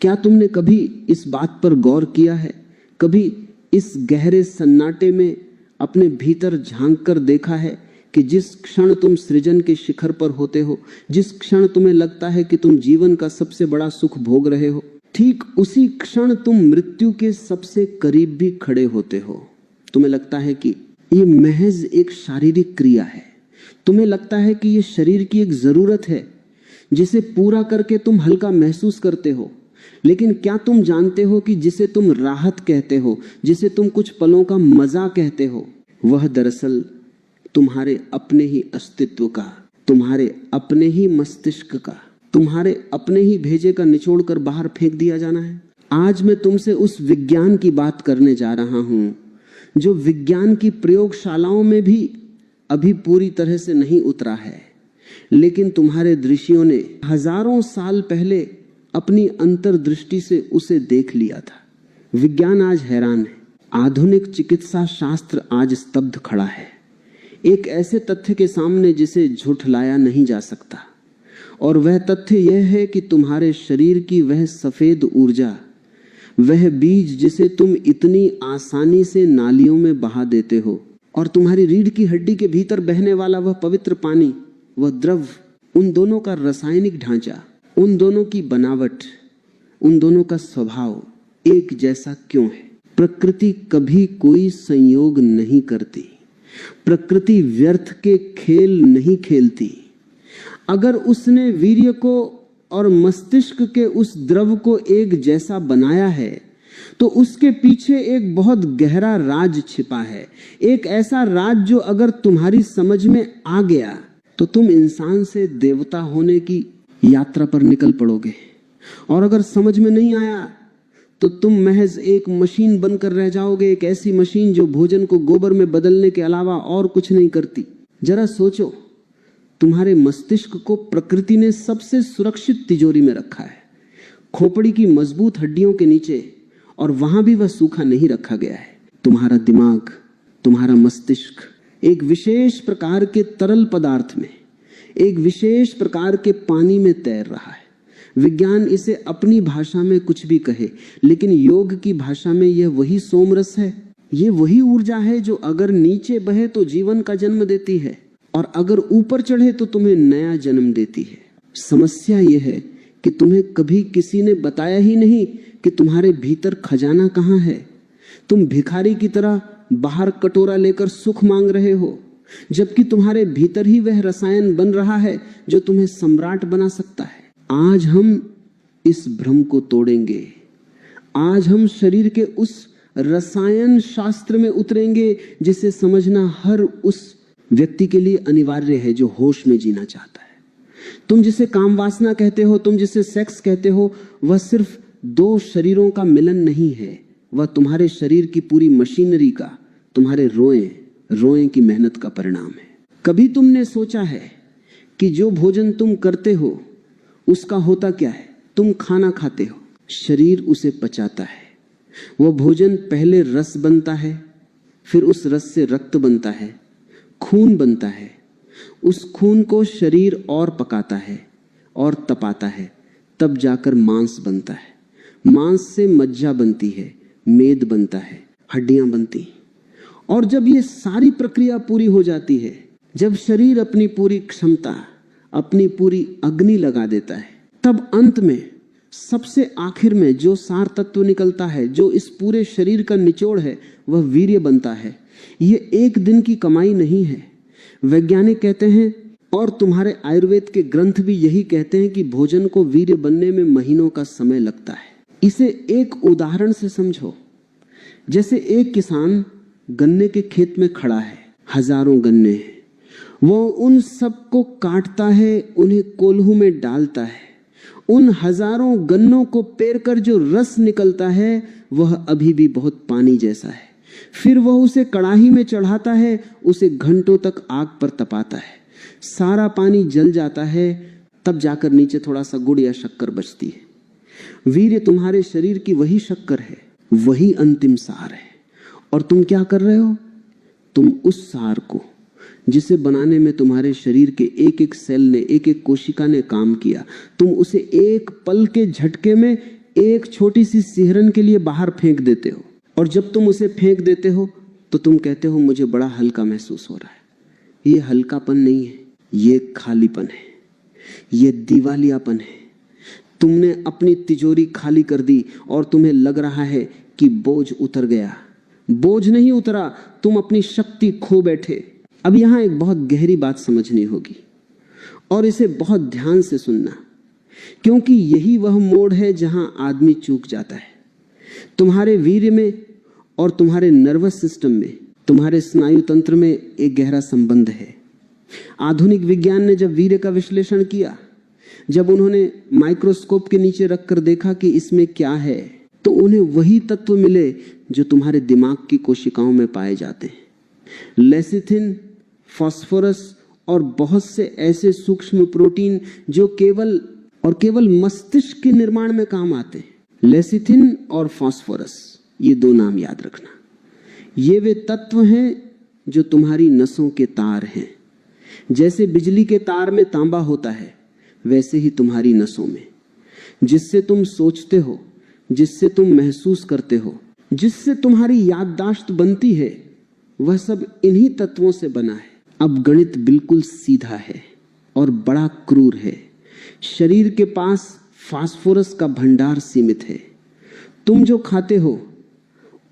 क्या तुमने कभी इस बात पर गौर किया है, कभी इस गहरे सन्नाटे में अपने भीतर झांक कर देखा है कि जिस क्षण तुम सृजन के शिखर पर होते हो, जिस क्षण तुम्हें लगता है कि तुम जीवन का सबसे बड़ा सुख भोग रहे हो, ठीक उसी क्षण तुम मृत्यु के सबसे करीब भी खड़े होते हो। तुम्हें लगता है कि ये महज एक शारीरिक क्रिया है, तुम्हें लगता है कि ये शरीर की एक जरूरत है जिसे पूरा करके तुम हल्का महसूस करते हो। लेकिन क्या तुम जानते हो कि जिसे तुम राहत कहते हो, जिसे तुम कुछ पलों का मजा कहते हो, वह दरअसल तुम्हारे अपने ही अस्तित्व का, तुम्हारे अपने ही मस्तिष्क का, तुम्हारे अपने ही भेजे का निचोड़ कर बाहर फेंक दिया जाना है। आज मैं तुमसे उस विज्ञान की बात करने जा रहा हूं जो विज्ञान की प्रयोगशालाओं में भी अभी पूरी तरह से नहीं उतरा है, लेकिन तुम्हारे ऋषियों ने हजारों साल पहले अपनी अंतर्दृष्टि से उसे देख लिया था। विज्ञान आज हैरान है, आधुनिक चिकित्सा शास्त्र आज स्तब्ध खड़ा है एक ऐसे तथ्य के सामने जिसे झुठलाया नहीं जा सकता। और वह तथ्य यह है कि तुम्हारे शरीर की वह सफेद ऊर्जा, वह बीज जिसे तुम इतनी आसानी से नालियों में बहा देते हो, और तुम्हारी रीढ़ की हड्डी के भीतर बहने वाला वह पवित्र पानी, वह द्रव, उन दोनों का रासायनिक ढांचा, उन दोनों की बनावट, उन दोनों का स्वभाव एक जैसा क्यों है? प्रकृति कभी कोई संयोग नहीं करती, प्रकृति व्यर्थ के खेल नहीं खेलती। अगर उसने वीर्य को और मस्तिष्क के उस द्रव को एक जैसा बनाया है तो उसके पीछे एक बहुत गहरा राज छिपा है, एक ऐसा राज जो अगर तुम्हारी समझ में आ गया तो तुम इंसान से देवता होने की यात्रा पर निकल पड़ोगे, और अगर समझ में नहीं आया तो तुम महज एक मशीन बनकर रह जाओगे, एक ऐसी मशीन जो भोजन को गोबर में बदलने के अलावा और कुछ नहीं करती। जरा सोचो, तुम्हारे मस्तिष्क को प्रकृति ने सबसे सुरक्षित तिजोरी में रखा है, खोपड़ी की मजबूत हड्डियों के नीचे, और वहां भी वह सूखा नहीं रखा गया है। तुम्हारा दिमाग, तुम्हारा मस्तिष्क एक विशेष प्रकार के तरल पदार्थ में, एक विशेष प्रकार के पानी में तैर रहा है। विज्ञान इसे अपनी भाषा में कुछ भी कहे, लेकिन योग की भाषा में यह वही सोमरस है, यह वही ऊर्जा है जो अगर नीचे बहे तो जीवन का जन्म देती है, और अगर ऊपर चढ़े तो तुम्हें नया जन्म देती है। समस्या यह है कि तुम्हें कभी किसी ने बताया ही नहीं कि तुम्हारे भीतर खजाना कहाँ है। तुम भिखारी की तरह बाहर कटोरा लेकर सुख मांग रहे हो, जबकि तुम्हारे भीतर ही वह रसायन बन रहा है जो तुम्हें सम्राट बना सकता है। आज हम इस भ्रम को तोड़ेंगे, आज हम शरीर के उस रसायन शास्त्र में उतरेंगे जिसे समझना हर उस व्यक्ति के लिए अनिवार्य है जो होश में जीना चाहता है। तुम जिसे काम वासना कहते हो, तुम जिसे सेक्स कहते हो, वह सिर्फ दो शरीरों का मिलन नहीं है, वह तुम्हारे शरीर की पूरी मशीनरी का, तुम्हारे रोए की मेहनत का परिणाम है। कभी तुमने सोचा है कि जो भोजन तुम करते हो उसका होता क्या है? तुम खाना खाते हो, शरीर उसे पचाता है, वह भोजन पहले रस बनता है, फिर उस रस से रक्त बनता है, खून बनता है, उस खून को शरीर और पकाता है और तपाता है, तब जाकर मांस बनता है, मांस से मज्जा बनती है, मेद बनता है, हड्डियां बनती। और जब ये सारी प्रक्रिया पूरी हो जाती है, जब शरीर अपनी पूरी क्षमता, अपनी पूरी अग्नि लगा देता है, तब अंत में सबसे आखिर में जो सार तत्व निकलता है, जो इस पूरे शरीर का निचोड़ है, वह वीर्य बनता है। ये एक दिन की कमाई नहीं है। वैज्ञानिक कहते हैं, और तुम्हारे आयुर्वेद के ग्रंथ भी यही कहते हैं कि भोजन को वीर्य बनने में महीनों का समय लगता है। इसे एक उदाहरण से समझो। जैसे एक किसान गन्ने के खेत में खड़ा है, हजारों गन्ने हैं, वो उन सबको काटता है, उन्हें कोल्हू में डालता है, उन हजारों गन्नों को पेरकर जो रस निकलता है वह अभी भी बहुत पानी जैसा है। फिर वह उसे कड़ाही में चढ़ाता है, उसे घंटों तक आग पर तपाता है, सारा पानी जल जाता है, तब जाकर नीचे थोड़ा सा गुड़ या शक्कर बचती है। वीर्य तुम्हारे शरीर की वही शक्कर है, वही अंतिम सार है। और तुम क्या कर रहे हो? तुम उस सार को, जिसे बनाने में तुम्हारे शरीर के एक एक सेल ने, एक एक कोशिका ने काम किया, तुम उसे एक पल के झटके में एक छोटी सी सिहरन के लिए बाहर फेंक देते हो, और जब तुम उसे फेंक देते हो तो तुम कहते हो मुझे बड़ा हल्का महसूस हो रहा है। ये हल्कापन नहीं है, ये खालीपन है, ये दिवालियापन है। तुमने अपनी तिजोरी खाली कर दी और तुम्हें लग रहा है कि बोझ उतर गया। बोझ नहीं उतरा, तुम अपनी शक्ति खो बैठे। अब यहां एक बहुत गहरी बात समझनी होगी और इसे बहुत ध्यान से सुनना, क्योंकि यही वह मोड़ है जहां आदमी चूक जाता है। तुम्हारे वीर्य में और तुम्हारे नर्वस सिस्टम में, तुम्हारे स्नायु तंत्र में एक गहरा संबंध है। आधुनिक विज्ञान ने जब वीर्य का विश्लेषण किया, जब उन्होंने माइक्रोस्कोप के नीचे रखकर देखा कि इसमें क्या है, तो उन्हें वही तत्व मिले जो तुम्हारे दिमाग की कोशिकाओं में पाए जाते हैं। लेसिथिन, फास्फोरस और बहुत से ऐसे सूक्ष्म प्रोटीन जो केवल मस्तिष्क के निर्माण में काम आते हैं। लेसिथिन और फास्फोरस, ये दो नाम याद रखना। ये वे तत्व हैं जो तुम्हारी नसों के तार हैं। जैसे बिजली के तार में तांबा होता है, वैसे ही तुम्हारी नसों में, जिससे तुम सोचते हो, जिससे तुम महसूस करते हो, जिससे तुम्हारी याददाश्त बनती है, वह सब इन्हीं तत्वों से बना है। अब गणित बिल्कुल सीधा है और बड़ा क्रूर है। शरीर के पास फास्फोरस का भंडार सीमित है। तुम जो खाते हो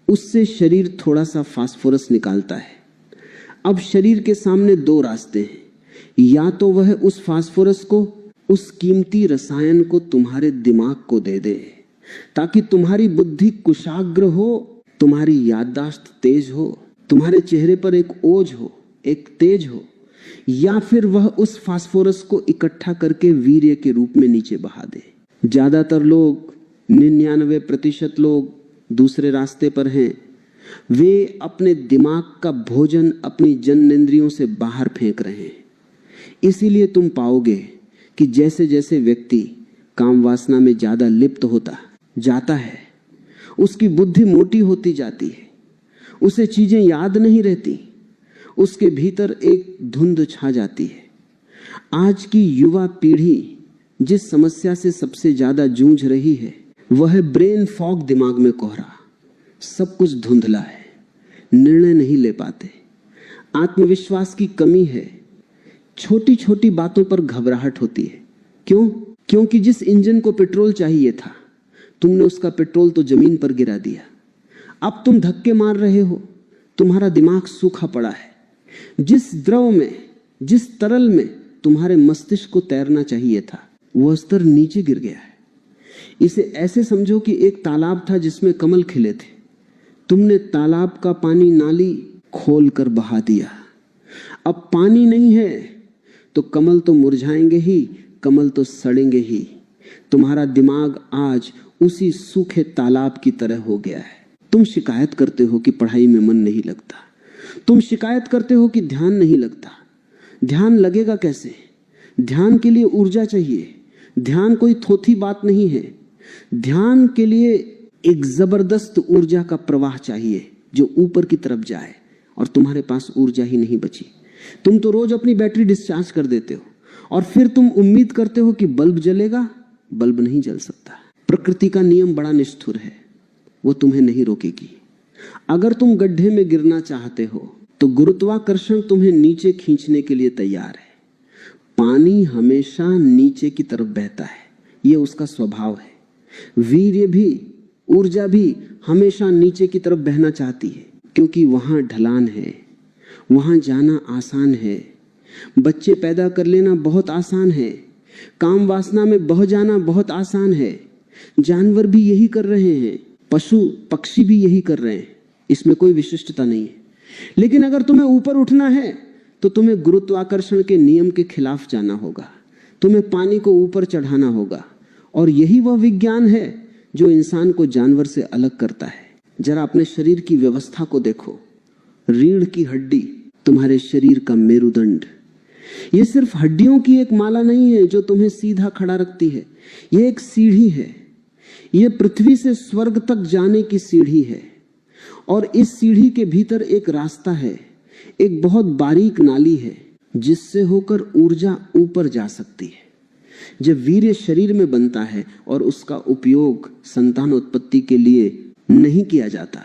उससे शरीर थोड़ा सा फास्फोरस निकालता है। अब शरीर के सामने दो रास्ते हैं, या तो वह उस फास्फोरस को, उस कीमती रसायन को तुम्हारे दिमाग को दे दे ताकि तुम्हारी बुद्धि कुशाग्र हो, तुम्हारी याददाश्त तेज हो, तुम्हारे चेहरे पर एक ओज हो, एक तेज हो, या फिर वह उस फास्फोरस को इकट्ठा करके वीर्य के रूप में नीचे बहा दे। ज्यादातर लोग, 99% लोग दूसरे रास्ते पर हैं। वे अपने दिमाग का भोजन अपनी जननेंद्रियों से बाहर फेंक रहे हैं। इसीलिए तुम पाओगे कि जैसे जैसे व्यक्ति काम वासना में ज्यादा लिप्त होता जाता है, उसकी बुद्धि मोटी होती जाती है, उसे चीजें याद नहीं रहती, उसके भीतर एक धुंध छा जाती है। आज की युवा पीढ़ी जिस समस्या से सबसे ज्यादा जूझ रही है वह है ब्रेन फॉग, दिमाग में कोहरा। सब कुछ धुंधला है, निर्णय नहीं ले पाते, आत्मविश्वास की कमी है, छोटी छोटी बातों पर घबराहट होती है। क्यों? क्योंकि जिस इंजन को पेट्रोल चाहिए था, तुमने उसका पेट्रोल तो जमीन पर गिरा दिया। अब तुम धक्के मार रहे हो, तुम्हारा दिमाग सूखा पड़ा है। जिस द्रव में, जिस तरल में तुम्हारे मस्तिष्क को तैरना चाहिए था, वह स्तर नीचे गिर गया है। इसे ऐसे समझो कि एक तालाब था जिसमें कमल खिले थे। तुमने तालाब का पानी नाली खोल कर बहा दिया। अब पानी नहीं है तो कमल तो मुरझाएंगे ही, कमल तो सड़ेंगे ही। तुम्हारा दिमाग आज उसी सूखे तालाब की तरह हो गया है। तुम शिकायत करते हो कि पढ़ाई में मन नहीं लगता, तुम शिकायत करते हो कि ध्यान नहीं लगता। ध्यान लगेगा कैसे? ध्यान के लिए ऊर्जा चाहिए। ध्यान कोई थोथी बात नहीं है। ध्यान के लिए एक जबरदस्त ऊर्जा का प्रवाह चाहिए जो ऊपर की तरफ जाए, और तुम्हारे पास ऊर्जा ही नहीं बची। तुम तो रोज अपनी बैटरी डिस्चार्ज कर देते हो और फिर तुम उम्मीद करते हो कि बल्ब जलेगा। बल्ब नहीं जल सकता। प्रकृति का नियम बड़ा निष्ठुर है, वो तुम्हें नहीं रोकेगी। अगर तुम गड्ढे में गिरना चाहते हो तो गुरुत्वाकर्षण तुम्हें नीचे खींचने के लिए तैयार है। पानी हमेशा नीचे की तरफ बहता है, ये उसका स्वभाव है। वीर्य भी, ऊर्जा भी हमेशा नीचे की तरफ बहना चाहती है, क्योंकि वहां ढलान है, वहां जाना आसान है। बच्चे पैदा कर लेना बहुत आसान है, काम वासना में बह जाना बहुत आसान है। जानवर भी यही कर रहे हैं, पशु पक्षी भी यही कर रहे हैं, इसमें कोई विशिष्टता नहीं है। लेकिन अगर तुम्हें ऊपर उठना है तो तुम्हें गुरुत्वाकर्षण के नियम के खिलाफ जाना होगा, तुम्हें पानी को ऊपर चढ़ाना होगा। और यही वह विज्ञान है जो इंसान को जानवर से अलग करता है। जरा अपने शरीर की व्यवस्था को देखो। रीढ़ की हड्डी तुम्हारे शरीर का मेरुदंड। ये सिर्फ हड्डियों की एक माला नहीं है जो तुम्हें सीधा खड़ा रखती है, ये एक सीढ़ी है। ये पृथ्वी से स्वर्ग तक जाने की सीढ़ी है, और इस सीढ़ी के भीतर एक रास्ता है, एक बहुत बारीक नाली है जिससे होकर ऊर्जा ऊपर जा सकती है। जब वीर्य शरीर में बनता है और उसका उपयोग संतान उत्पत्ति के लिए नहीं किया जाता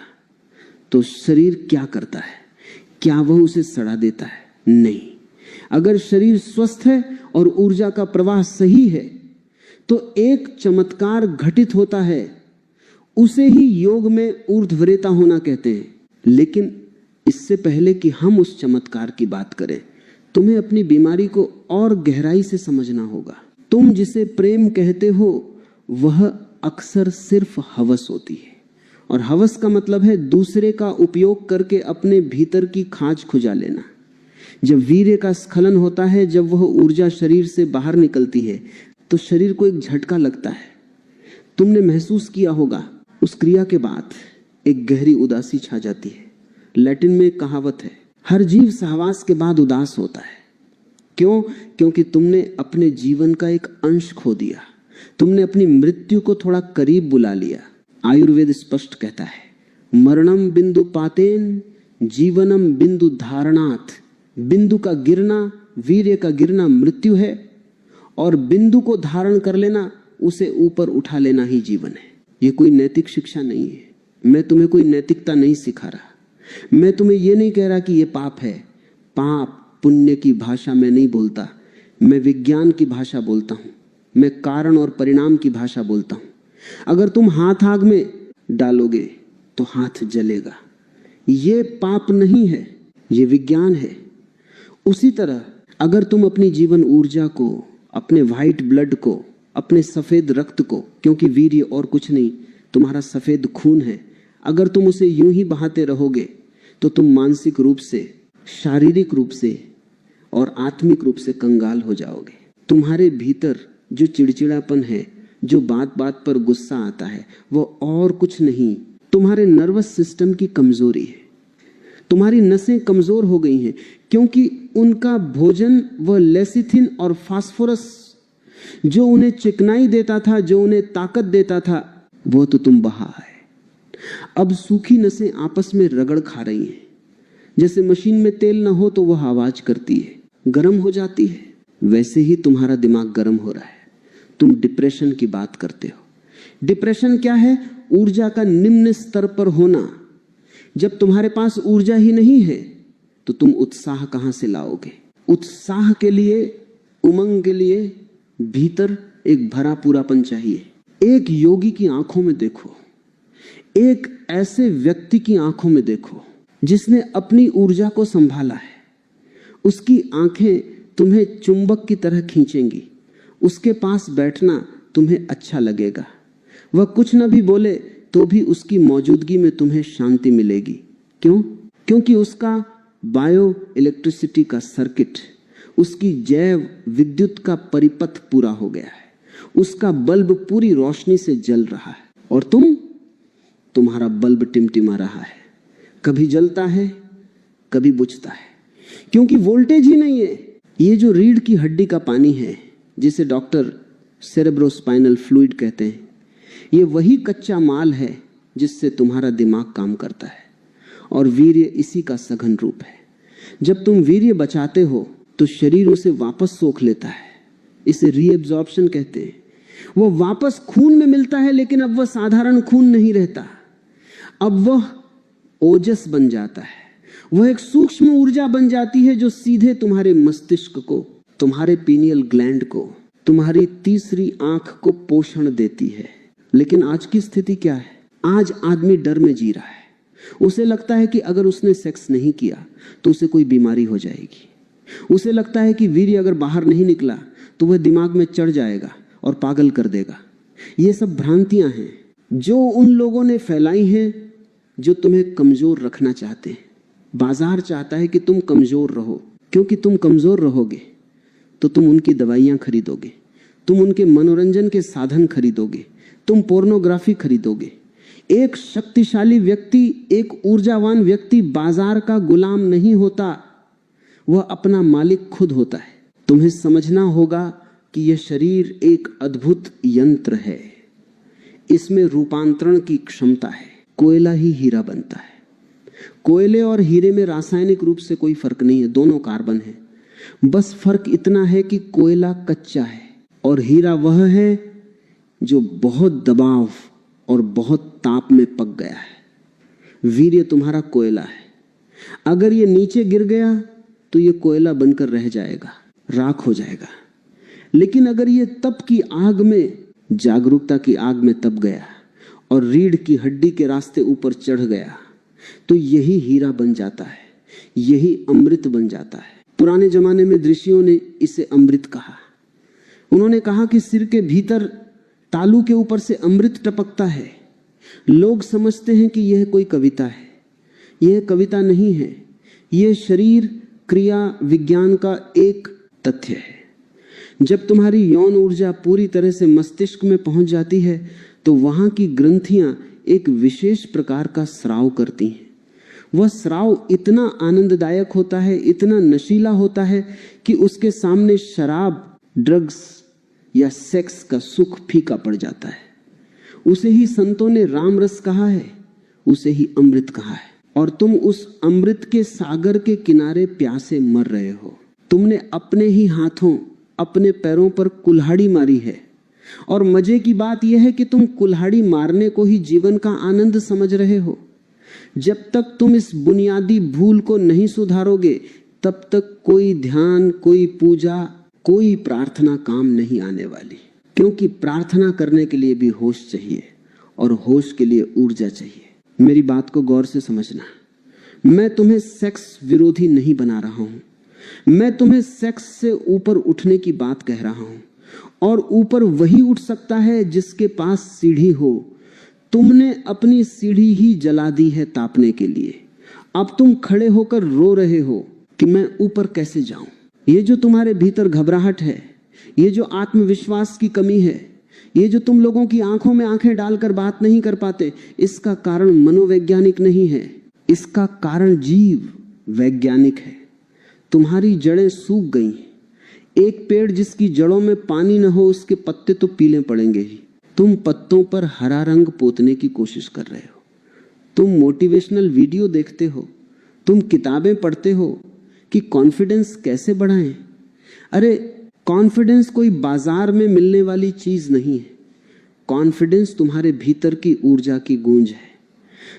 तो शरीर क्या करता है? क्या वह उसे सड़ा देता है? नहीं। अगर शरीर स्वस्थ है और ऊर्जा का प्रवाह सही है तो एक चमत्कार घटित होता है, उसे ही योग में ऊर्ध्वरेता होना कहते हैं। लेकिन इससे पहले कि हम उस चमत्कार की बात करें, तुम्हें अपनी बीमारी को और गहराई से समझना होगा। तुम जिसे प्रेम कहते हो वह अक्सर सिर्फ हवस होती है, और हवस का मतलब है दूसरे का उपयोग करके अपने भीतर की खाज खुजा लेना। जब वीर्य का स्खलन होता है, जब वह ऊर्जा शरीर से बाहर निकलती है तो शरीर को एक झटका लगता है। तुमने महसूस किया होगा, उस क्रिया के बाद एक गहरी उदासी छा जाती है। लैटिन में एक कहावत है, हर जीव सहवास के बाद उदास होता है। क्यों? क्योंकि तुमने अपने जीवन का एक अंश खो दिया, तुमने अपनी मृत्यु को थोड़ा करीब बुला लिया। आयुर्वेद स्पष्ट कहता है, मरणम बिंदु पातेन जीवनम बिंदु धारणात्। बिंदु का गिरना, वीर्य का गिरना मृत्यु है, और बिंदु को धारण कर लेना, उसे ऊपर उठा लेना ही जीवन है। ये कोई नैतिक शिक्षा नहीं है। मैं तुम्हें कोई नैतिकता नहीं सिखा रहा। मैं तुम्हें ये नहीं कह रहा कि ये पाप है। पाप पुण्य की भाषा मैं नहीं बोलता, मैं विज्ञान की भाषा बोलता हूं। मैं कारण और परिणाम की भाषा बोलता हूं। अगर तुम हाथ आग में डालोगे तो हाथ जलेगा। ये पाप नहीं है, ये विज्ञान है। उसी तरह अगर तुम अपनी जीवन ऊर्जा को, अपने व्हाइट ब्लड को, अपने सफेद रक्त को, क्योंकि वीर्य और कुछ नहीं, तुम्हारा सफेद खून है, अगर तुम उसे यूं ही बहाते रहोगे तो तुम मानसिक रूप से, शारीरिक रूप से और आत्मिक रूप से कंगाल हो जाओगे। तुम्हारे भीतर जो चिड़चिड़ापन है, जो बात बात पर गुस्सा आता है, वो और कुछ नहीं, तुम्हारे नर्वस सिस्टम की कमजोरी है। तुम्हारी नसें कमजोर हो गई हैं क्योंकि उनका भोजन वह लेसिथिन और फास्फोरस जो उन्हें चिकनाई देता था, जो उन्हें ताकत देता था, वो तो तुम बहा है। अब सूखी नसें आपस में रगड़ खा रही हैं। जैसे मशीन में तेल ना हो तो वह आवाज करती है, गर्म हो जाती है, वैसे ही तुम्हारा दिमाग गर्म हो रहा है। तुम डिप्रेशन की बात करते हो। डिप्रेशन क्या है? ऊर्जा का निम्न स्तर पर होना। जब तुम्हारे पास ऊर्जा ही नहीं है तो तुम उत्साह कहां से लाओगे? उत्साह के लिए, उमंग के लिए भीतर एक भरा पूरापन चाहिए। एक योगी की आंखों में देखो, एक ऐसे व्यक्ति की आंखों में देखो जिसने अपनी ऊर्जा को संभाला है। उसकी आंखें तुम्हें चुंबक की तरह खींचेंगी। उसके पास बैठना तुम्हें अच्छा लगेगा। वह कुछ न भी बोले तो भी उसकी मौजूदगी में तुम्हें शांति मिलेगी। क्यों? क्योंकि उसका बायो इलेक्ट्रिसिटी का सर्किट, उसकी जैव विद्युत का परिपथ पूरा हो गया है। उसका बल्ब पूरी रोशनी से जल रहा है, और तुम्हारा बल्ब टिमटिमा रहा है। कभी जलता है, कभी बुझता है, क्योंकि वोल्टेज ही नहीं है। ये जो रीढ़ की हड्डी का पानी है, जिसे डॉक्टर सेरेब्रोस्पाइनल फ्लूइड कहते हैं, ये वही कच्चा माल है जिससे तुम्हारा दिमाग काम करता है। और वीर्य इसी का सघन रूप है। जब तुम वीर्य बचाते हो तो शरीर उसे वापस सोख लेता है। इसे रीएब्जॉर्प्शन कहते हैं। वो वापस खून में मिलता है, लेकिन अब वह साधारण खून नहीं रहता। अब वह ओजस बन जाता है। वह एक सूक्ष्म ऊर्जा बन जाती है जो सीधे तुम्हारे मस्तिष्क को, तुम्हारे पीनियल ग्लैंड को, तुम्हारी तीसरी आंख को पोषण देती है। लेकिन आज की स्थिति क्या है? आज आदमी डर में जी रहा है। उसे लगता है कि अगर उसने सेक्स नहीं किया तो उसे कोई बीमारी हो जाएगी। उसे लगता है कि वीर्य अगर बाहर नहीं निकला तो वह दिमाग में चढ़ जाएगा और पागल कर देगा। ये सब भ्रांतियां हैं जो उन लोगों ने फैलाई हैं जो तुम्हें कमजोर रखना चाहते हैं। बाजार चाहता है कि तुम कमजोर रहो, क्योंकि तुम कमजोर रहोगे तो तुम उनकी दवाइयां खरीदोगे, तुम उनके मनोरंजन के साधन खरीदोगे, तुम पोर्नोग्राफी खरीदोगे। एक शक्तिशाली व्यक्ति, एक ऊर्जावान व्यक्ति बाजार का गुलाम नहीं होता, वह अपना मालिक खुद होता है। तुम्हें समझना होगा कि यह शरीर एक अद्भुत यंत्र है। इसमें रूपांतरण की क्षमता है। कोयला ही हीरा बनता है। कोयले और हीरे में रासायनिक रूप से कोई फर्क नहीं है, दोनों कार्बन है। बस फर्क इतना है कि कोयला कच्चा है, और हीरा वह है जो बहुत दबाव और बहुत ताप में पक गया है। वीर्य तुम्हारा कोयला है। अगर ये नीचे गिर गया तो ये कोयला बनकर रह जाएगा, राख हो जाएगा। लेकिन अगर ये तप की आग में, जागरूकता की आग में तप गया और रीढ़ की हड्डी के रास्ते ऊपर चढ़ गया, तो यही हीरा बन जाता है, यही अमृत बन जाता है। पुराने जमाने में ऋषियों ने इसे अमृत कहा। उन्होंने कहा कि सिर के भीतर तालू के ऊपर से अमृत टपकता है। लोग समझते हैं कि यह कोई कविता है। यह कविता नहीं है, यह शरीर क्रिया विज्ञान का एक तथ्य है। जब तुम्हारी यौन ऊर्जा पूरी तरह से मस्तिष्क में पहुंच जाती है तो वहां की ग्रंथियां एक विशेष प्रकार का स्राव करती हैं। वह स्राव इतना आनंददायक होता है, इतना नशीला होता है कि उसके सामने शराब, ड्रग्स या सेक्स का सुख फीका पड़ जाता है। उसे ही संतों ने राम रस कहा है, उसे ही अमृत कहा है। और तुम उस अमृत के सागर के किनारे प्यासे मर रहे हो। तुमने अपने ही हाथों अपने पैरों पर कुल्हाड़ी मारी है। और मजे की बात यह है कि तुम कुल्हाड़ी मारने को ही जीवन का आनंद समझ रहे हो। जब तक तुम इस बुनियादी भूल को नहीं सुधारोगे तब तक कोई ध्यान, कोई पूजा, कोई प्रार्थना काम नहीं आने वाली। क्योंकि प्रार्थना करने के लिए भी होश चाहिए और होश के लिए ऊर्जा चाहिए। मेरी बात को गौर से समझना। मैं तुम्हें सेक्स विरोधी नहीं बना रहा हूं। मैं तुम्हें सेक्स से ऊपर उठने की बात कह रहा हूं। और ऊपर वही उठ सकता है जिसके पास सीढ़ी हो। तुमने अपनी सीढ़ी ही जला दी है तापने के लिए। अब तुम खड़े होकर रो रहे हो कि मैं ऊपर कैसे जाऊं। ये जो तुम्हारे भीतर घबराहट है, ये जो आत्मविश्वास की कमी है, ये जो तुम लोगों की आंखों में आंखें डालकर बात नहीं कर पाते, इसका कारण मनोवैज्ञानिक नहीं है, इसका कारण जीव वैज्ञानिक है। तुम्हारी जड़ें सूख गई हैं। एक पेड़ जिसकी जड़ों में पानी न हो उसके पत्ते तो पीले पड़ेंगे ही। तुम पत्तों पर हरा रंग पोतने की कोशिश कर रहे हो। तुम मोटिवेशनल वीडियो देखते हो, तुम किताबें पढ़ते हो कि कॉन्फिडेंस कैसे बढ़ाएं। अरे कॉन्फिडेंस कोई बाजार में मिलने वाली चीज नहीं है। कॉन्फिडेंस तुम्हारे भीतर की ऊर्जा की गूंज है।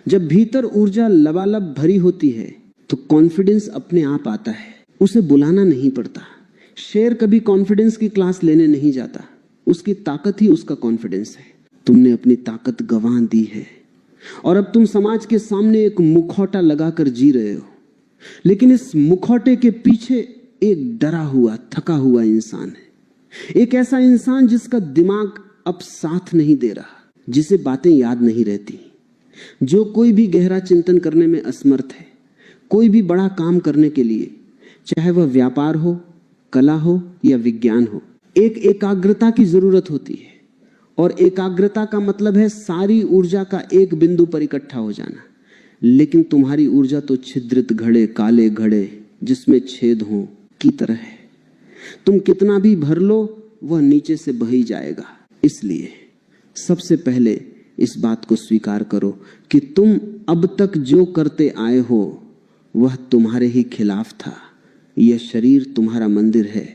जब भीतर ऊर्जा लबालब भरी होती है तो कॉन्फिडेंस अपने आप आता है, उसे बुलाना नहीं पड़ता। शेर कभी कॉन्फिडेंस की क्लास लेने नहीं जाता, उसकी ताकत ही उसका कॉन्फिडेंस है। तुमने अपनी ताकत गंवा दी है और अब तुम समाज के सामने एक मुखौटा लगाकर जी रहे हो। लेकिन इस मुखौटे के पीछे एक डरा हुआ, थका हुआ इंसान है। एक ऐसा इंसान जिसका दिमाग अब साथ नहीं दे रहा, जिसे बातें याद नहीं रहती, जो कोई भी गहरा चिंतन करने में असमर्थ है। कोई भी बड़ा काम करने के लिए, चाहे वह व्यापार हो, कला हो या विज्ञान हो, एक एकाग्रता की जरूरत होती है। और एकाग्रता का मतलब है सारी ऊर्जा का एक बिंदु पर इकट्ठा हो जाना। लेकिन तुम्हारी ऊर्जा तो छिद्रित घड़े, काले घड़े जिसमें छेद हो की तरह है। तुम कितना भी भर लो वह नीचे से बही जाएगा। इसलिए सबसे पहले इस बात को स्वीकार करो कि तुम अब तक जो करते आए हो वह तुम्हारे ही खिलाफ था। यह शरीर तुम्हारा मंदिर है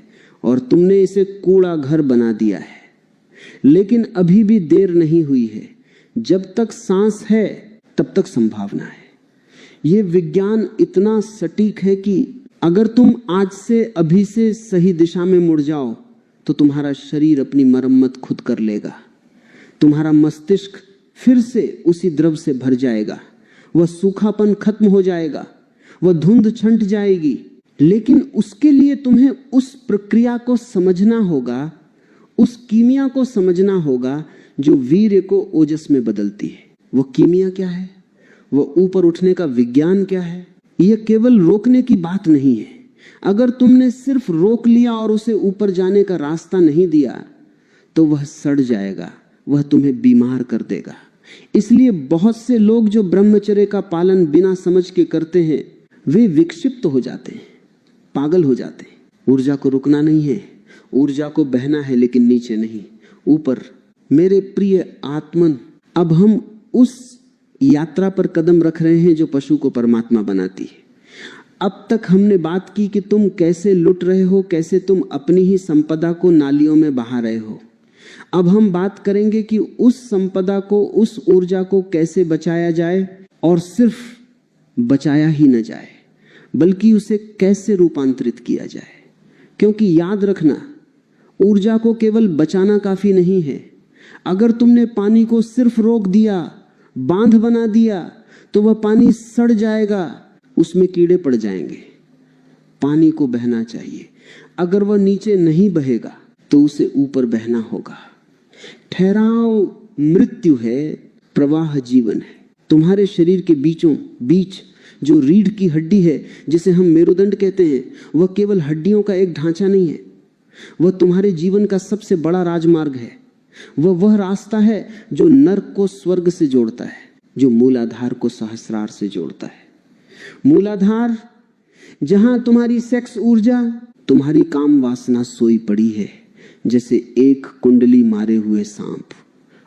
और तुमने इसे कूड़ा घर बना दिया है। लेकिन अभी भी देर नहीं हुई है। जब तक सांस है तब तक संभावना है। यह विज्ञान इतना सटीक है कि अगर तुम आज से अभी से सही दिशा में मुड़ जाओ तो तुम्हारा शरीर अपनी मरम्मत खुद कर लेगा। तुम्हारा मस्तिष्क फिर से उसी द्रव से भर जाएगा। वह सूखापन खत्म हो जाएगा, वह धुंध छंट जाएगी। लेकिन उसके लिए तुम्हें उस प्रक्रिया को समझना होगा, उस कीमिया को समझना होगा जो वीर्य को ओजस में बदलती है। वो कीमिया क्या है? वो ऊपर उठने का विज्ञान क्या है? यह केवल रोकने की बात नहीं है। अगर तुमने सिर्फ रोक लिया और उसे ऊपर जाने का रास्ता नहीं दिया तो वह सड़ जाएगा, वह तुम्हें बीमार कर देगा। इसलिए बहुत से लोग जो ब्रह्मचर्य का पालन बिना समझ के करते हैं वे विक्षिप्त हो जाते हैं, पागल हो जाते हैं। ऊर्जा को रुकना नहीं है, ऊर्जा को बहना है, लेकिन नीचे नहीं, ऊपर। मेरे प्रिय आत्मन, अब हम उस यात्रा पर कदम रख रहे हैं जो पशु को परमात्मा बनाती है। अब तक हमने बात की कि तुम कैसे लुट रहे हो, कैसे तुम अपनी ही संपदा को नालियों में बहा रहे हो। अब हम बात करेंगे कि उस संपदा को, उस ऊर्जा को कैसे बचाया जाए, और सिर्फ बचाया ही न जाए बल्कि उसे कैसे रूपांतरित किया जाए। क्योंकि याद रखना, ऊर्जा को केवल बचाना काफी नहीं है। अगर तुमने पानी को सिर्फ रोक दिया, बांध बना दिया, तो वह पानी सड़ जाएगा, उसमें कीड़े पड़ जाएंगे। पानी को बहना चाहिए। अगर वह नीचे नहीं बहेगा तो उसे ऊपर बहना होगा। ठहराव मृत्यु है, प्रवाह जीवन है। तुम्हारे शरीर के बीचों बीच जो रीढ़ की हड्डी है, जिसे हम मेरुदंड कहते हैं, वह केवल हड्डियों का एक ढांचा नहीं है। वह तुम्हारे जीवन का सबसे बड़ा राजमार्ग है। वह रास्ता है जो नर्क को स्वर्ग से जोड़ता है, जो मूलाधार को सहस्रार से जोड़ता है। मूलाधार, जहां तुम्हारी सेक्स ऊर्जा, तुम्हारी काम वासना सोई पड़ी है जैसे एक कुंडली मारे हुए सांप।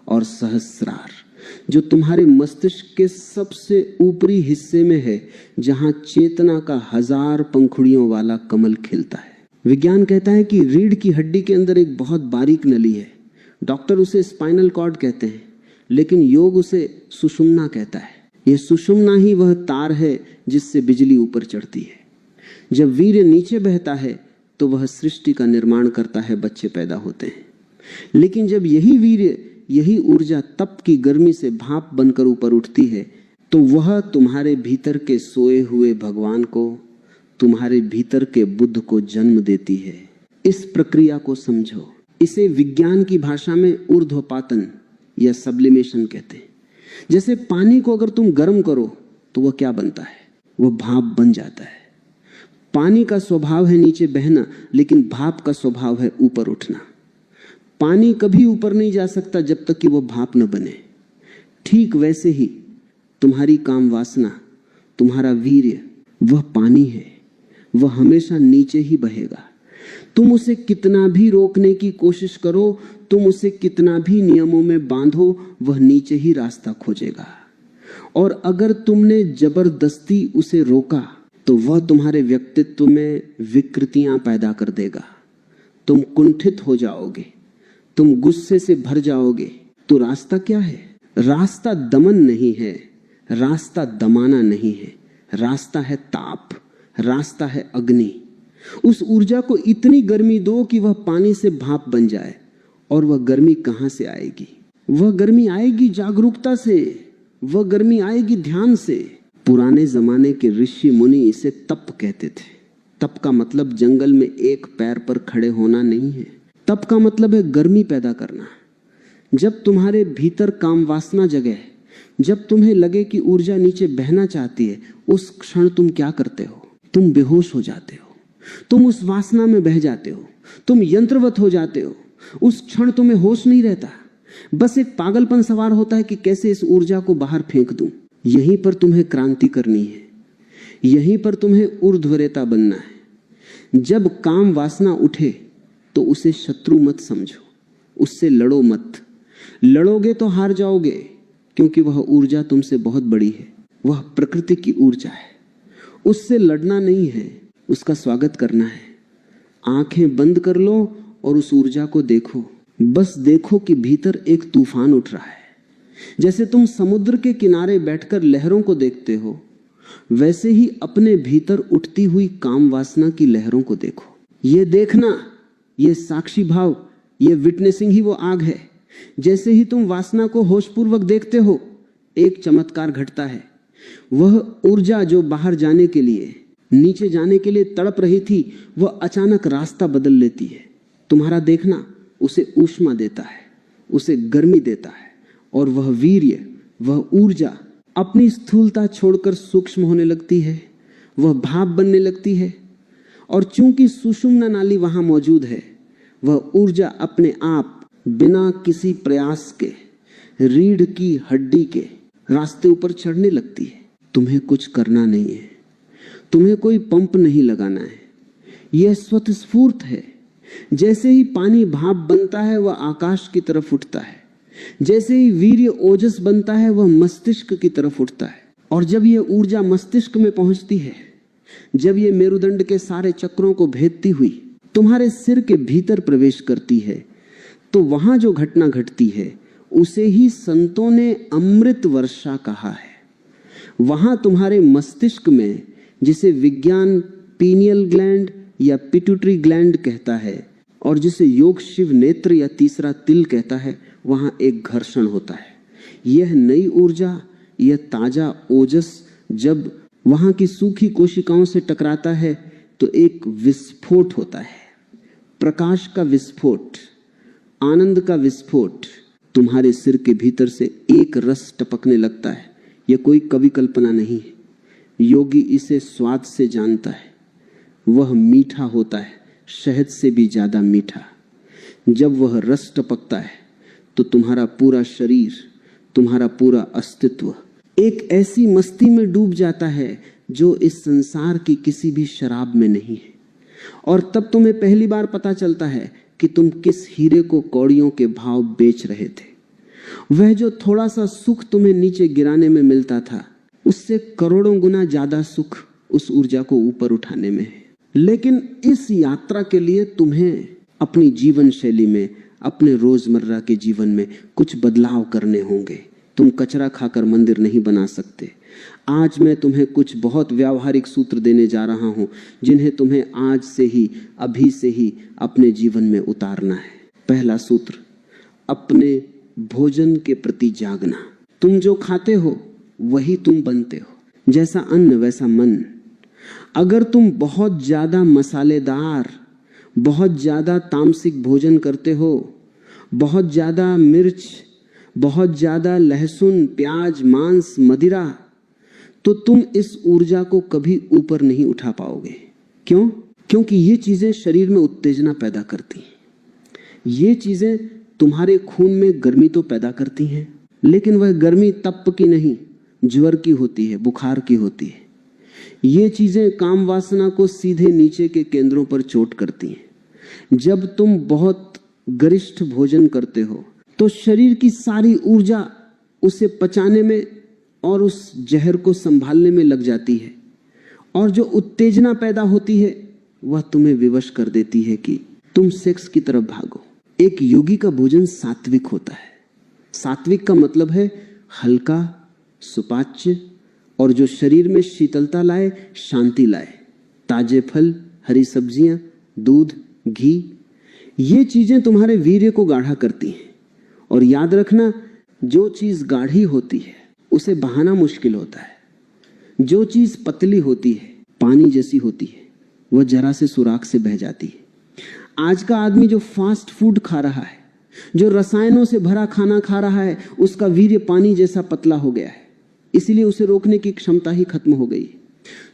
और सहस्रार, जो तुम्हारे मस्तिष्क के सबसे ऊपरी हिस्से में है, जहां चेतना का 1000 पंखुड़ियों वाला कमल खिलता है। विज्ञान कहता है कि रीढ़ की हड्डी के अंदर एक बहुत बारीक नली है। डॉक्टर उसे स्पाइनल कॉर्ड कहते हैं, लेकिन योग उसे सुषुम्ना कहता है। यह सुषुम्ना ही वह तार है जिससे बिजली ऊपर चढ़ती है। जब वीर्य नीचे बहता है तो वह सृष्टि का निर्माण करता है, बच्चे पैदा होते हैं। लेकिन जब यही वीर्य, यही ऊर्जा तप की गर्मी से भाप बनकर ऊपर उठती है, तो वह तुम्हारे भीतर के सोए हुए भगवान को, तुम्हारे भीतर के बुद्ध को जन्म देती है। इस प्रक्रिया को समझो। इसे विज्ञान की भाषा में ऊर्ध्वपातन या सब्लिमेशन कहते हैं। जैसे पानी को अगर तुम गर्म करो तो वह क्या बनता है? वह भाप बन जाता है। पानी का स्वभाव है नीचे बहना, लेकिन भाप का स्वभाव है ऊपर उठना। पानी कभी ऊपर नहीं जा सकता जब तक कि वह भाप न बने। ठीक वैसे ही तुम्हारी काम वासना, तुम्हारा वीर्य, वह पानी है। वह हमेशा नीचे ही बहेगा। तुम उसे कितना भी रोकने की कोशिश करो, तुम उसे कितना भी नियमों में बांधो, वह नीचे ही रास्ता खोजेगा। और अगर तुमने जबरदस्ती उसे रोका तो वह तुम्हारे व्यक्तित्व में विकृतियां पैदा कर देगा। तुम कुंठित हो जाओगे, तुम गुस्से से भर जाओगे। तो रास्ता क्या है? रास्ता दमन नहीं है, रास्ता दमाना नहीं है। रास्ता है ताप, रास्ता है अग्नि। उस ऊर्जा को इतनी गर्मी दो कि वह पानी से भाप बन जाए। और वह गर्मी कहां से आएगी? वह गर्मी आएगी जागरूकता से, वह गर्मी आएगी ध्यान से। पुराने जमाने के ऋषि मुनि इसे तप कहते थे। तप का मतलब जंगल में एक पैर पर खड़े होना नहीं है। तप का मतलब है गर्मी पैदा करना। जब तुम्हारे भीतर काम वासना जगे, जब तुम्हें लगे कि ऊर्जा नीचे बहना चाहती है, उस क्षण तुम क्या करते हो? तुम बेहोश हो जाते हो, तुम उस वासना में बह जाते हो, तुम यंत्रवत हो जाते हो। उस क्षण तुम्हें होश नहीं रहता, बस एक पागलपन सवार होता है कि कैसे इस ऊर्जा को बाहर फेंक दूं। यहीं पर तुम्हें क्रांति करनी है, यहीं पर तुम्हें ऊर्ध्वरेता बनना है। जब काम वासना उठे तो उसे शत्रु मत समझो, उससे लड़ो मत। लड़ोगे तो हार जाओगे, क्योंकि वह ऊर्जा तुमसे बहुत बड़ी है। वह प्रकृति की ऊर्जा है। उससे लड़ना नहीं है, उसका स्वागत करना है। आंखें बंद कर लो और उस ऊर्जा को देखो। बस देखो कि भीतर एक तूफान उठ रहा है। जैसे तुम समुद्र के किनारे बैठकर लहरों को देखते हो, वैसे ही अपने भीतर उठती हुई काम वासना की लहरों को देखो। ये देखना, ये साक्षी भाव, ये विटनेसिंग ही वो आग है। जैसे ही तुम वासना को होशपूर्वक देखते हो, एक चमत्कार घटता है। वह ऊर्जा जो बाहर जाने के लिए, नीचे जाने के लिए तड़प रही थी, वह अचानक रास्ता बदल लेती है। तुम्हारा देखना उसे ऊष्मा देता है, उसे गर्मी देता है। और वह वीर्य, वह ऊर्जा अपनी स्थूलता छोड़कर सूक्ष्म होने लगती है। वह भाप बनने लगती है। और चूंकि सुषुम्ना नाली वहां मौजूद है, वह ऊर्जा अपने आप बिना किसी प्रयास के रीढ़ की हड्डी के रास्ते ऊपर चढ़ने लगती है। तुम्हें कुछ करना नहीं है, तुम्हें कोई पंप नहीं लगाना है। यह स्वतःस्फूर्त है। जैसे ही पानी भाप बनता है, वह आकाश की तरफ उठता है। जैसे ही वीर्य ओजस बनता है, वह मस्तिष्क की तरफ उठता है। और जब यह ऊर्जा मस्तिष्क में पहुंचती है, जब ये मेरुदंड के सारे चक्रों को भेदती हुई तुम्हारे सिर के भीतर प्रवेश करती है, तो वहां जो घटना घटती है उसे ही संतों ने अमृत वर्षा कहा है। वहां तुम्हारे मस्तिष्क में, जिसे विज्ञान पीनियल ग्लैंड या पिट्यूटरी ग्लैंड कहता है और जिसे योग शिव नेत्र या तीसरा तिल कहता है, वहां एक घर्षण होता है। यह नई ऊर्जा, यह ताजा ओजस जब वहां की सूखी कोशिकाओं से टकराता है तो एक विस्फोट होता है, प्रकाश का विस्फोट, आनंद का विस्फोट। तुम्हारे सिर के भीतर से एक रस टपकने लगता है। यह कोई कवि कल्पना नहीं है, योगी इसे स्वाद से जानता है। वह मीठा होता है, शहद से भी ज्यादा मीठा। जब वह रस टपकता है तो तुम्हारा पूरा शरीर, तुम्हारा पूरा अस्तित्व एक ऐसी मस्ती में डूब जाता है जो इस संसार की किसी भी शराब में नहीं है। और तब तुम्हें पहली बार पता चलता है कि तुम किस हीरे को कौड़ियों के भाव बेच रहे थे। वह जो थोड़ा सा सुख तुम्हें नीचे गिराने में मिलता था, उससे करोड़ों गुना ज्यादा सुख उस ऊर्जा को ऊपर उठाने में है। लेकिन इस यात्रा के लिए तुम्हें अपनी जीवन शैली में, अपने रोजमर्रा के जीवन में कुछ बदलाव करने होंगे। तुम कचरा खाकर मंदिर नहीं बना सकते। आज मैं तुम्हें कुछ बहुत व्यावहारिक सूत्र देने जा रहा हूं, जिन्हें तुम्हें आज से ही, अभी से ही अपने जीवन में उतारना है। पहला सूत्र, अपने भोजन के प्रति जागना। तुम जो खाते हो वही तुम बनते हो। जैसा अन्न वैसा मन। अगर तुम बहुत ज्यादा मसालेदार, बहुत ज्यादा तामसिक भोजन करते हो, बहुत ज्यादा मिर्च, बहुत ज्यादा लहसुन, प्याज, मांस, मदिरा, तो तुम इस ऊर्जा को कभी ऊपर नहीं उठा पाओगे। क्यों? क्योंकि ये चीजें शरीर में उत्तेजना पैदा करती हैं। ये चीजें तुम्हारे खून में गर्मी तो पैदा करती हैं, लेकिन वह गर्मी तप की नहीं, ज्वर की होती है, बुखार की होती है। ये चीजें काम वासना को सीधे नीचे के केंद्रों पर चोट करती हैं। जब तुम बहुत गरिष्ठ भोजन करते हो तो शरीर की सारी ऊर्जा उसे पचाने में और उस जहर को संभालने में लग जाती है, और जो उत्तेजना पैदा होती है वह तुम्हें विवश कर देती है कि तुम सेक्स की तरफ भागो। एक योगी का भोजन सात्विक होता है। सात्विक का मतलब है हल्का, सुपाच्य, और जो शरीर में शीतलता लाए, शांति लाए। ताजे फल, हरी सब्जियां, दूध, घी, ये चीजें तुम्हारे वीर्य को गाढ़ा करती हैं। और याद रखना, जो चीज गाढ़ी होती है उसे बहाना मुश्किल होता है। जो चीज पतली होती है, पानी जैसी होती है, वह जरा से सुराख से बह जाती है। आज का आदमी जो फास्ट फूड खा रहा है, जो रसायनों से भरा खाना खा रहा है, उसका वीर्य पानी जैसा पतला हो गया है, इसीलिए उसे रोकने की क्षमता ही खत्म हो गई।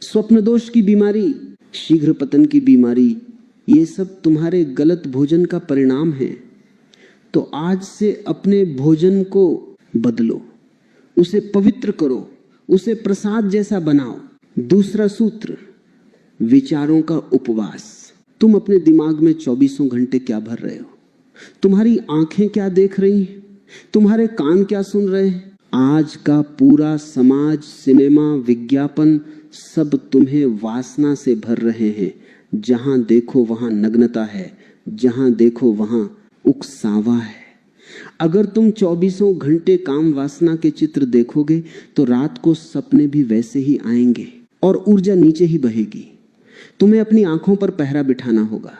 स्वप्न दोष की बीमारी, शीघ्र पतन की बीमारी, ये सब तुम्हारे गलत भोजन का परिणाम है। तो आज से अपने भोजन को बदलो, उसे पवित्र करो, उसे प्रसाद जैसा बनाओ। दूसरा सूत्र, विचारों का उपवास। तुम अपने दिमाग में 24 घंटे क्या भर रहे हो? तुम्हारी आंखें क्या देख रही हैं? तुम्हारे कान क्या सुन रहे हैं? आज का पूरा समाज, सिनेमा, विज्ञापन, सब तुम्हें वासना से भर रहे हैं। जहां देखो वहां नग्नता है, जहां देखो वहां उकसावा है। अगर तुम 24 घंटे काम वासना के चित्र देखोगे तो रात को सपने भी वैसे ही आएंगे और ऊर्जा नीचे ही बहेगी। तुम्हें अपनी आंखों पर पहरा बिठाना होगा।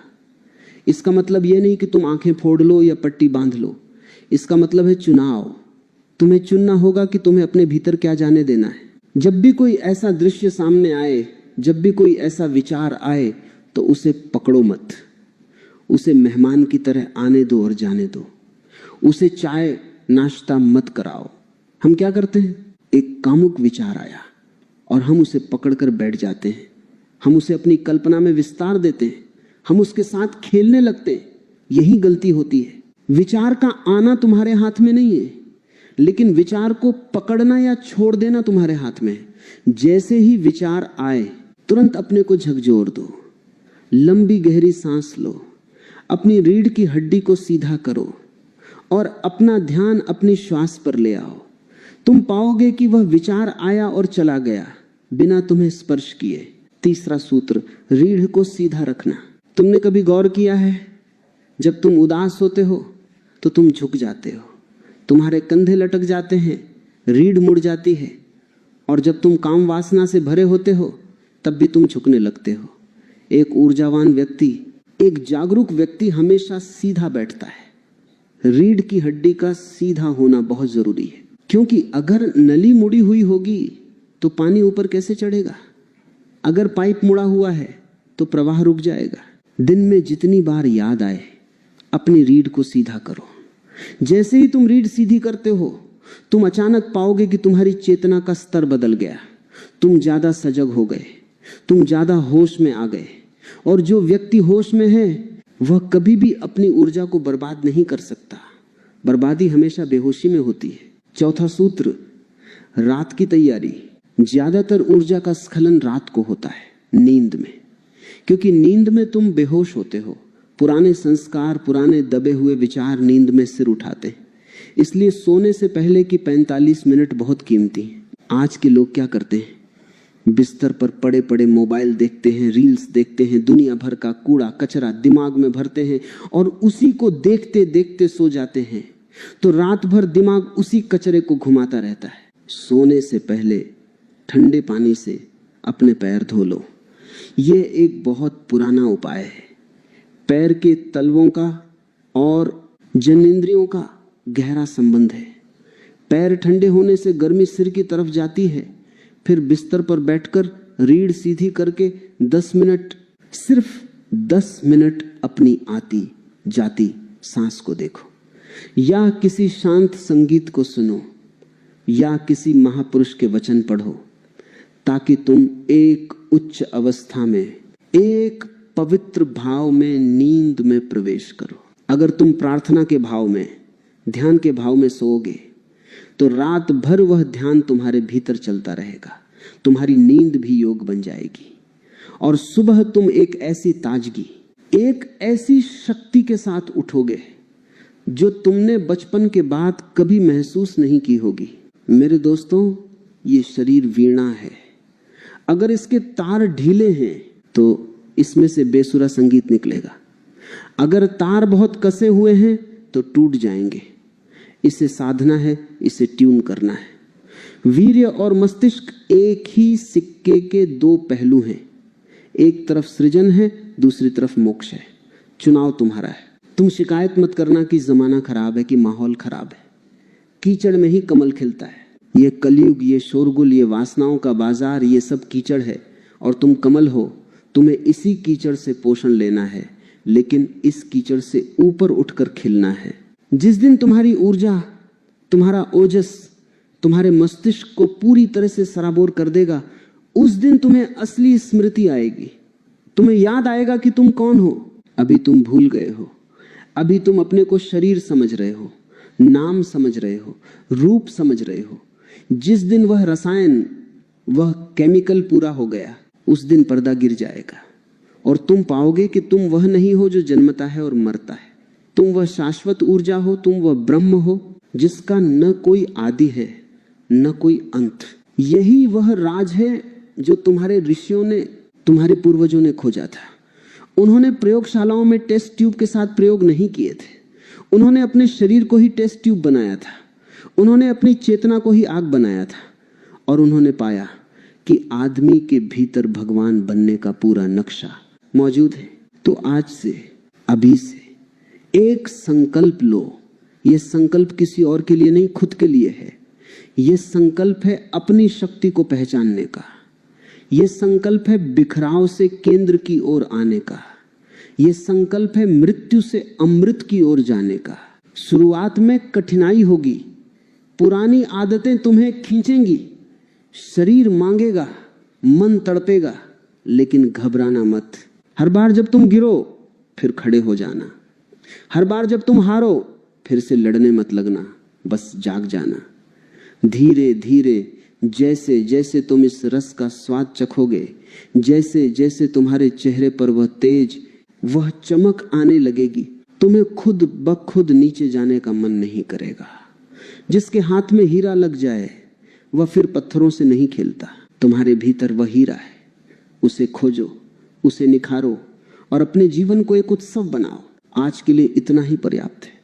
इसका मतलब यह नहीं कि तुम आंखें फोड़ लो या पट्टी बांध लो। इसका मतलब है चुनाव। तुम्हें चुनना होगा कि तुम्हें अपने भीतर क्या जाने देना है। जब भी कोई ऐसा दृश्य सामने आए, जब भी कोई ऐसा विचार आए, तो उसे पकड़ो मत। उसे मेहमान की तरह आने दो और जाने दो। उसे चाय नाश्ता मत कराओ। हम क्या करते हैं? एक कामुक विचार आया और हम उसे पकड़कर बैठ जाते हैं। हम उसे अपनी कल्पना में विस्तार देते हैं। हम उसके साथ खेलने लगते हैं। यही गलती होती है। विचार का आना तुम्हारे हाथ में नहीं है, लेकिन विचार को पकड़ना या छोड़ देना तुम्हारे हाथ में है। जैसे ही विचार आए, तुरंत अपने को झकझोर दो, लंबी गहरी सांस लो, अपनी रीढ़ की हड्डी को सीधा करो और अपना ध्यान अपनी श्वास पर ले आओ। तुम पाओगे कि वह विचार आया और चला गया बिना तुम्हें स्पर्श किए। तीसरा सूत्र, रीढ़ को सीधा रखना। तुमने कभी गौर किया है, जब तुम उदास होते हो तो तुम झुक जाते हो, तुम्हारे कंधे लटक जाते हैं, रीढ़ मुड़ जाती है, और जब तुम काम वासना से भरे होते हो तब भी तुम झुकने लगते हो। एक ऊर्जावान व्यक्ति, एक जागरूक व्यक्ति हमेशा सीधा बैठता है। रीढ़ की हड्डी का सीधा होना बहुत जरूरी है, क्योंकि अगर नली मुड़ी हुई होगी तो पानी ऊपर कैसे चढ़ेगा? अगर पाइप मुड़ा हुआ है तो प्रवाह रुक जाएगा। दिन में जितनी बार याद आए अपनी रीढ़ को सीधा करो। जैसे ही तुम रीढ़ सीधी करते हो, तुम अचानक पाओगे कि तुम्हारी चेतना का स्तर बदल गया, तुम ज्यादा सजग हो गए, तुम ज्यादा होश में आ गए। और जो व्यक्ति होश में है वह कभी भी अपनी ऊर्जा को बर्बाद नहीं कर सकता। बर्बादी हमेशा बेहोशी में होती है। चौथा सूत्र, रात की तैयारी। ज्यादातर ऊर्जा का स्खलन रात को होता है, नींद में, क्योंकि नींद में तुम बेहोश होते हो। पुराने संस्कार, पुराने दबे हुए विचार नींद में सिर उठाते हैं। इसलिए सोने से पहले की 45 मिनट बहुत कीमती हैं। आज के लोग क्या करते हैं, बिस्तर पर पड़े पड़े मोबाइल देखते हैं, रील्स देखते हैं, दुनिया भर का कूड़ा कचरा दिमाग में भरते हैं और उसी को देखते देखते सो जाते हैं। तो रात भर दिमाग उसी कचरे को घुमाता रहता है। सोने से पहले ठंडे पानी से अपने पैर धो लो। ये एक बहुत पुराना उपाय है। पैर के तलवों का और जनेंद्रियों का गहरा संबंध है। पैर ठंडे होने से गर्मी सिर की तरफ जाती है। फिर बिस्तर पर बैठकर रीढ़ सीधी करके 10 मिनट, सिर्फ 10 मिनट अपनी आती जाती सांस को देखो, या किसी शांत संगीत को सुनो, या किसी महापुरुष के वचन पढ़ो, ताकि तुम एक उच्च अवस्था में, एक पवित्र भाव में, नींद में प्रवेश करो। अगर तुम प्रार्थना के भाव में, ध्यान के भाव में सोओगे तो रात भर वह ध्यान तुम्हारे भीतर चलता रहेगा। तुम्हारी नींद भी योग बन जाएगी और सुबह तुम एक ऐसी ताजगी, एक ऐसी शक्ति के साथ उठोगे जो तुमने बचपन के बाद कभी महसूस नहीं की होगी। मेरे दोस्तों, ये शरीर वीणा है। अगर इसके तार ढीले हैं तो इसमें से बेसुरा संगीत निकलेगा। अगर तार बहुत कसे हुए हैं तो टूट जाएंगे। इसे साधना है, इसे ट्यून करना है। वीर्य और मस्तिष्क एक ही सिक्के के दो पहलू हैं। एक तरफ सृजन है, दूसरी तरफ मोक्ष है। चुनाव तुम्हारा है। तुम शिकायत मत करना कि जमाना खराब है, कि माहौल खराब है। कीचड़ में ही कमल खिलता है। ये कलयुग, ये शोरगुल, ये वासनाओं का बाजार, ये सब कीचड़ है और तुम कमल हो। तुम्हें इसी कीचड़ से पोषण लेना है, लेकिन इस कीचड़ से ऊपर उठकर खिलना है। जिस दिन तुम्हारी ऊर्जा, तुम्हारा ओजस तुम्हारे मस्तिष्क को पूरी तरह से सराबोर कर देगा, उस दिन तुम्हें असली स्मृति आएगी। तुम्हें याद आएगा कि तुम कौन हो। अभी तुम भूल गए हो। अभी तुम अपने को शरीर समझ रहे हो, नाम समझ रहे हो, रूप समझ रहे हो। जिस दिन वह रसायन, वह केमिकल पूरा हो गया, उस दिन पर्दा गिर जाएगा और तुम पाओगे कि तुम वह नहीं हो जो जन्मता है और मरता है। तुम वह शाश्वत ऊर्जा हो, तुम वह ब्रह्म हो जिसका न कोई आदि है न कोई अंत। यही वह राज है जो तुम्हारे ऋषियों ने, तुम्हारे पूर्वजों ने खोजा था। उन्होंने प्रयोगशालाओं में टेस्ट ट्यूब के साथ प्रयोग नहीं किए थे। उन्होंने अपने शरीर को ही टेस्ट ट्यूब बनाया था। उन्होंने अपनी चेतना को ही आग बनाया था और उन्होंने पाया कि आदमी के भीतर भगवान बनने का पूरा नक्शा मौजूद है। तो आज से, अभी से एक संकल्प लो। यह संकल्प किसी और के लिए नहीं, खुद के लिए है। यह संकल्प है अपनी शक्ति को पहचानने का। यह संकल्प है बिखराव से केंद्र की ओर आने का। यह संकल्प है मृत्यु से अमृत की ओर जाने का। शुरुआत में कठिनाई होगी, पुरानी आदतें तुम्हें खींचेंगी, शरीर मांगेगा, मन तड़पेगा, लेकिन घबराना मत। हर बार जब तुम गिरो फिर खड़े हो जाना। हर बार जब तुम हारो फिर से लड़ने मत लगना, बस जाग जाना। धीरे धीरे जैसे जैसे तुम इस रस का स्वाद चखोगे, जैसे जैसे तुम्हारे चेहरे पर वह तेज, वह चमक आने लगेगी, तुम्हें खुद ब खुद नीचे जाने का मन नहीं करेगा। जिसके हाथ में हीरा लग जाए वह फिर पत्थरों से नहीं खेलता। तुम्हारे भीतर वह हीरा है, उसे खोजो, उसे निखारो और अपने जीवन को एक उत्सव बनाओ। आज के लिए इतना ही पर्याप्त है।